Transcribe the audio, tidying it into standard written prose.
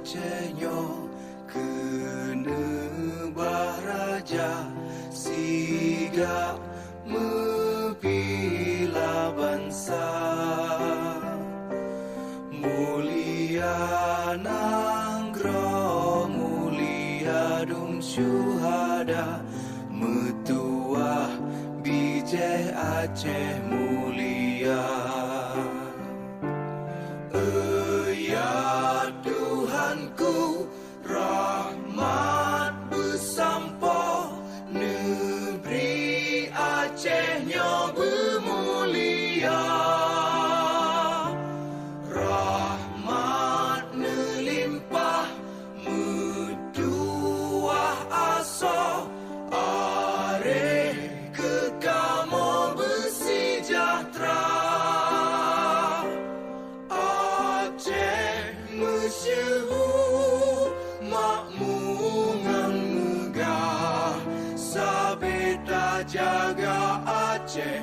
Acehnyo kena baraja sigap membela bangsa. Mulia nangro mulia dum syuhada, metuah bijih Aceh mulia. Ya Tuhanku, rahmat bersampo, negeri Acehnyo bermulia. Rahmat melimpah, metuah aso, areh kekamo bersejahtera. Masyhur makmungan megah, sabeta jaga Aceh